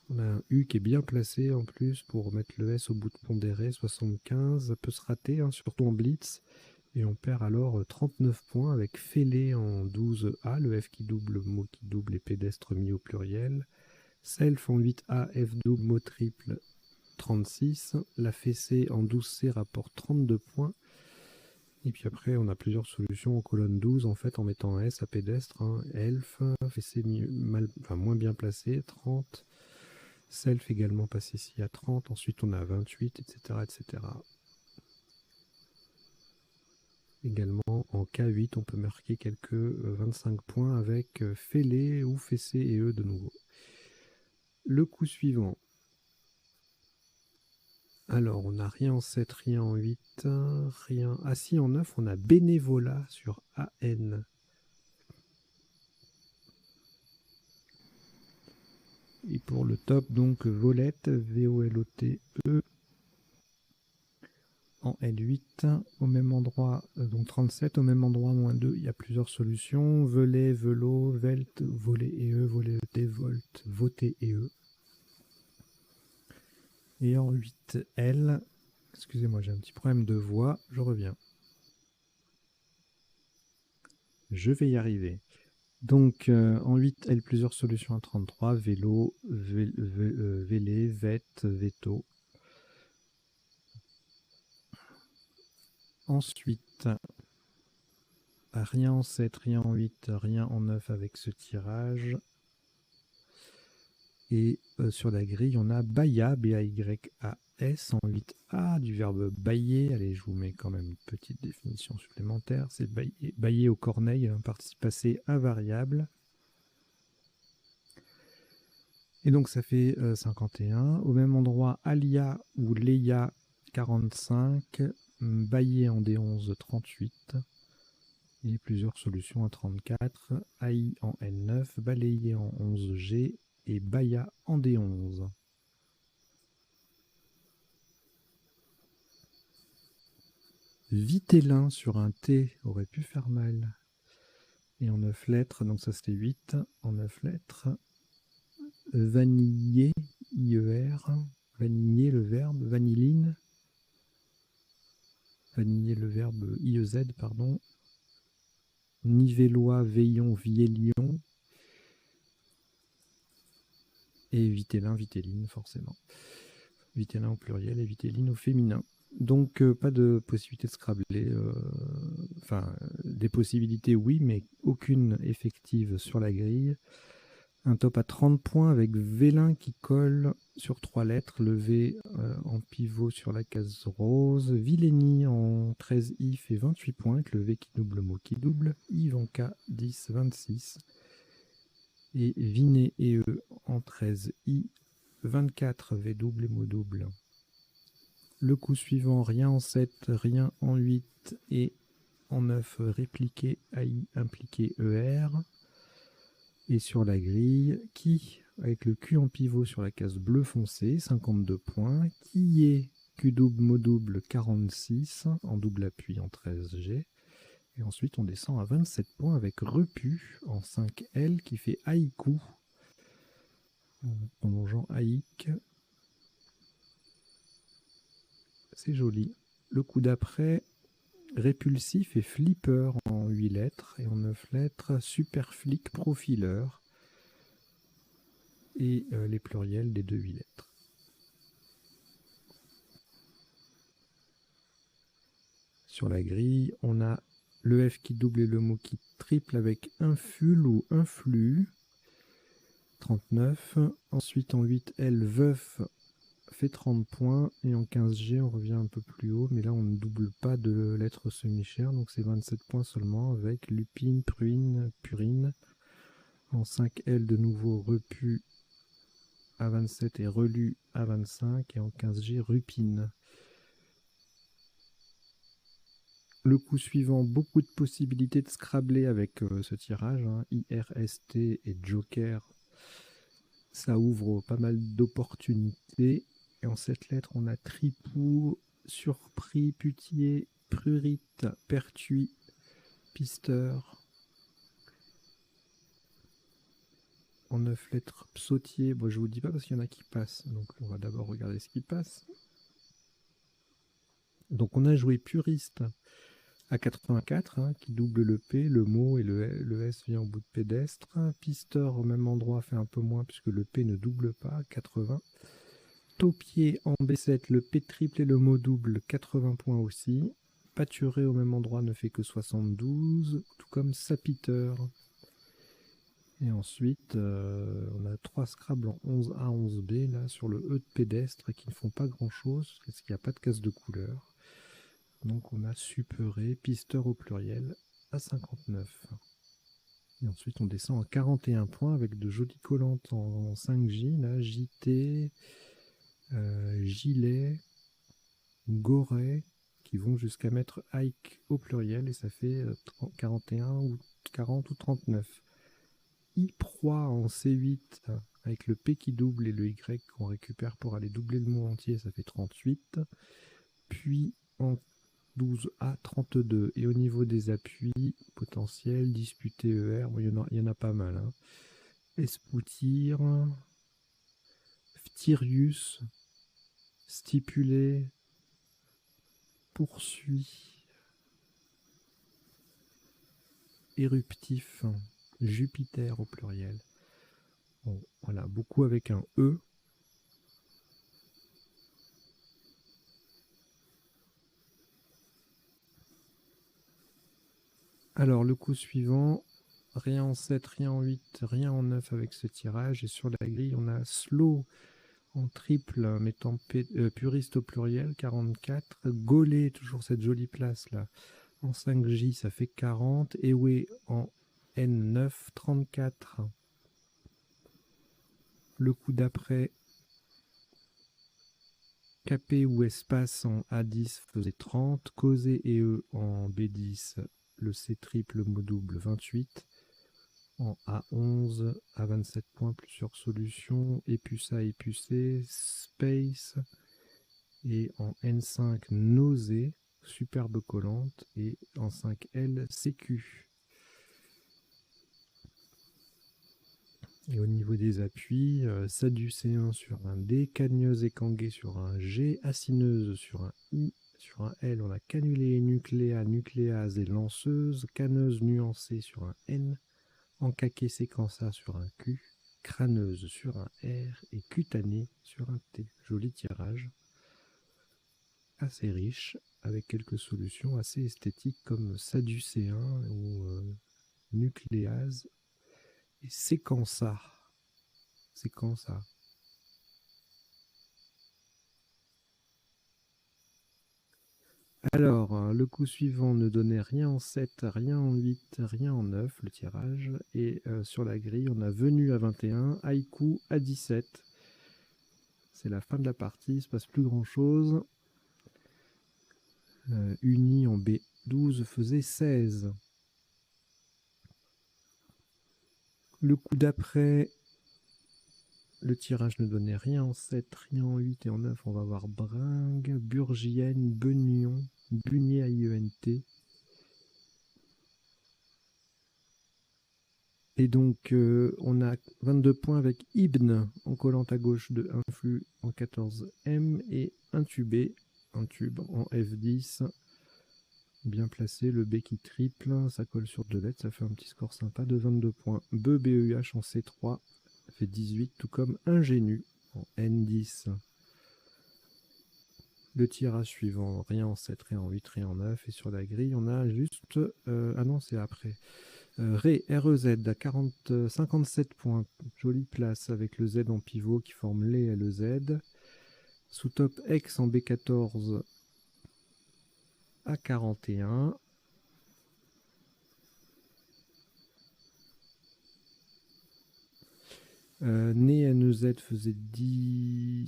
On a un U qui est bien placé en plus pour mettre le S au bout de pondéré, 75. Ça peut se rater, hein, surtout en blitz. Et on perd alors 39 points avec fêlé en 12A, le F qui double, mot qui double et pédestre mis au pluriel. Self en 8A, F double, mot triple, 36. La fessée en 12C rapporte 32 points. Et puis après, on a plusieurs solutions en colonne 12, en fait, en mettant un S à pédestre. Hein. Elf, fessée moins bien placé, 30. Self également passé ici à 30. Ensuite, on a 28, etc., etc. Également, en K8, on peut marquer quelques 25 points avec fêlé ou fessé et E de nouveau. Le coup suivant. Alors, on n'a rien en 7, rien en 8, rien... Ah si, en 9, on a bénévolat sur AN. Et pour le top, donc, volette, V-O-L-O-T-E. En L8, au même endroit, donc 37, au même endroit, moins 2, il y a plusieurs solutions. Velet, velo, velt, volet et E, volet, volt, voter et E. Et en 8L, excusez-moi, j'ai un petit problème de voix, je reviens. Je vais y arriver. Donc en 8L, plusieurs solutions à 33, vélo, vélé, vette, veto. Ensuite, rien en 7, rien en 8, rien en 9 avec ce tirage. Et sur la grille, on a Baya, B-A-Y-A-S, en 8A, du verbe bailler. Allez, je vous mets quand même une petite définition supplémentaire. C'est bailler, bailler au corneille, un participe passé invariable. Et donc, ça fait 51. Au même endroit, Alia ou Leia, 45. Bailler en D11, 38. Et plusieurs solutions à 34. AI en N9, balayer en 11G. Et Baya en D11. Vitellin sur un T aurait pu faire mal. Et en 9 lettres, donc ça c'était 8. En 9 lettres, vaniller, IER. Vaniller le verbe, vanilline. Vaniller le verbe IEZ, pardon. Nivellois, veillon, viellion. Et vitellin, vitelline, forcément. Vitellin au pluriel et vitelline au féminin. Donc pas de possibilité de scrabler. Enfin, des possibilités oui, mais aucune effective sur la grille. Un top à 30 points avec Vélin qui colle sur 3 lettres. Le V en pivot sur la case rose. Villény en 13 I fait 28 points avec le V qui double, le mot qui double. Ivanka 10, 26. Et Vinet et E en 13 I, 24 V double et mot double. Le coup suivant, rien en 7, rien en 8 et en 9, répliqué AI impliqué ER. Et sur la grille, qui, avec le Q en pivot sur la case bleu foncé, 52 points. Qui est Q double, mot double, 46, en double appui en 13G. Et ensuite, on descend à 27 points avec Repu en 5L qui fait haïku. En prolongeant haïk. C'est joli. Le coup d'après, répulsif et flipper en 8 lettres. Et en 9 lettres, super flic profileur. Et les pluriels des 2 8 lettres. Sur la grille, on a le F qui double et le mot qui triple avec inful ou influx. 39. Ensuite, en 8L, veuf fait 30 points. Et en 15G, on revient un peu plus haut. Mais là, on ne double pas de lettres semi-chères. Donc, c'est 27 points seulement avec lupine, pruine, purine. En 5L, de nouveau, repu à 27 et relu à 25. Et en 15G, rupine. Le coup suivant, beaucoup de possibilités de scrabler avec ce tirage, hein, IRST et Joker. Ça ouvre pas mal d'opportunités. Et en 7 lettres, on a Tripou, Surpris, Putier, Prurite, Pertuis, Pisteur. En 9 lettres, Psautier. Bon, je vous dis pas parce qu'il y en a qui passent. Donc on va d'abord regarder ce qui passe. Donc on a joué Puriste à 84, hein, qui double le P, le mot et le S vient au bout de pédestre. Pisteur au même endroit fait un peu moins puisque le P ne double pas, 80. Taupier en B7, le P triple et le mot double, 80 points aussi. Pâturé au même endroit ne fait que 72, tout comme Sapiteur. Et ensuite, on a 3 Scrabble en 11A, 11B, là, sur le E de pédestre, qui ne font pas grand-chose, parce qu'il n'y a pas de case de couleur. Donc on a Superé, Pisteur au pluriel, à 59. Et ensuite on descend à 41 points avec de jolies collantes en 5J, là, JT, Gilet, Goret, qui vont jusqu'à mettre Ike au pluriel, et ça fait 41 ou 40 ou 39. I-Proie en C8, avec le P qui double et le Y qu'on récupère pour aller doubler le mot entier, ça fait 38. Puis en 12A, 32. Et au niveau des appuis potentiels, disputé ER, bon, il y en a pas mal. Hein. Espoutir, Phtirius, stipulé, poursuit, éruptif, Jupiter au pluriel. Bon, voilà, beaucoup avec un E. Alors, le coup suivant, rien en 7, rien en 8, rien en 9 avec ce tirage. Et sur la grille, on a slow en triple, mettant puriste au pluriel, 44. Gaulé, toujours cette jolie place là, en 5J, ça fait 40. Ewe en N9, 34. Le coup d'après, Capé ou espace en A10 faisait 30. Causé et E en B10, le C triple, le mot double, 28. En A11, à 27 points, plusieurs solutions. Épuça, épucé, space. Et en N5, nausée, superbe collante. Et en 5L, sécu. Et au niveau des appuis, Sadducéen sur un D, Cagneuse et Kangué sur un G, Acineuse sur un I, sur un L, on a Cannulé, Nucléa, Nucléase et Lanceuse, Canneuse nuancée sur un N, Encaqué séquença sur un Q, Crâneuse sur un R et Cutanée sur un T. Joli tirage, assez riche, avec quelques solutions assez esthétiques comme Sadducéen ou Nucléase et Séquença. C'est quand ça? Alors, le coup suivant ne donnait rien en 7, rien en 8, rien en 9, le tirage. Et sur la grille, on a venu à 21, haïku à 17. C'est la fin de la partie, il ne se passe plus grand-chose. Uni en B12 faisait 16. Le coup d'après, le tirage ne donnait rien en 7, rien en 8 et en 9. On va voir Bringue, Burgienne, Beugnon, Bunier à IENT. Et donc, on a 22 points avec Ibn en collant à gauche de Influx en 14M et Intubé, un tube en F10. Bien placé, le B qui triple, ça colle sur 2 lettres, ça fait un petit score sympa de 22 points. BEUH en C3 fait 18, tout comme Ingénu en N10. Le tirage suivant, rien en 7, rien en 8, rien en 9. Et sur la grille, on a juste... ah non, c'est après. Ré, REZ à 57 points. Jolie place avec le Z en pivot qui forme les et le Z. Sous top X en B14 à 41. Né NEZ faisait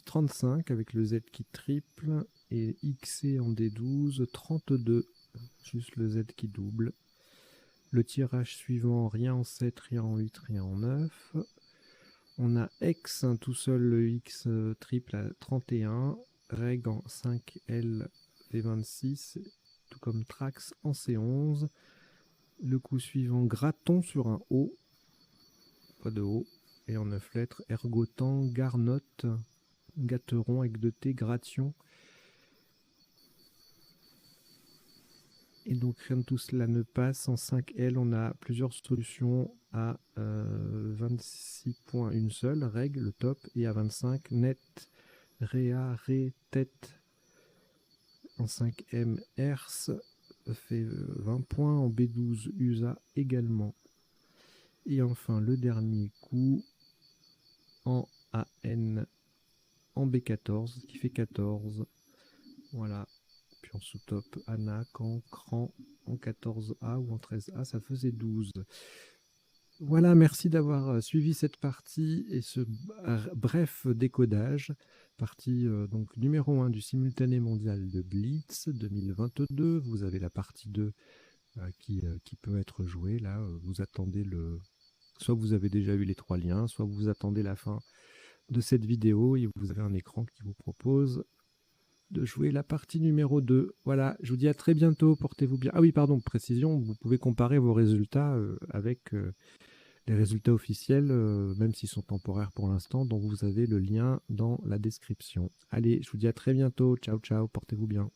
35 avec le Z qui triple. Et XC en D12, 32. Juste le Z qui double. Le tirage suivant, rien en 7, rien en 8, rien en 9. On a X, tout seul, le X triple à 31. Reg en 5L V26, tout comme Trax en C11. Le coup suivant, Graton sur un O. Pas de O. Et en 9 lettres, Ergotant, Garnotte, Gâteron avec 2 T, Gration. Et donc rien de tout cela ne passe. En 5L, on a plusieurs solutions à 26 points, une seule, règle, le top, et à 25, net, réa, ré, tête. En 5M, herse fait 20 points. En B12, USA également. Et enfin, le dernier coup en AN, en B14, qui fait 14. Voilà. Puis en sous-top, Anac, en cran, en 14A ou en 13A, ça faisait 12. Voilà, merci d'avoir suivi cette partie et ce bref décodage. Partie donc numéro 1 du simultané mondial de Blitz 2022. Vous avez la partie 2 qui peut être jouée. Là, vous attendez le... Soit vous avez déjà eu les 3 liens, soit vous attendez la fin de cette vidéo et vous avez un écran qui vous propose de jouer la partie numéro 2. Voilà, je vous dis à très bientôt, portez-vous bien. Ah oui, pardon, précision, vous pouvez comparer vos résultats avec les résultats officiels, même s'ils sont temporaires pour l'instant, dont vous avez le lien dans la description. Allez, je vous dis à très bientôt, ciao ciao, portez-vous bien.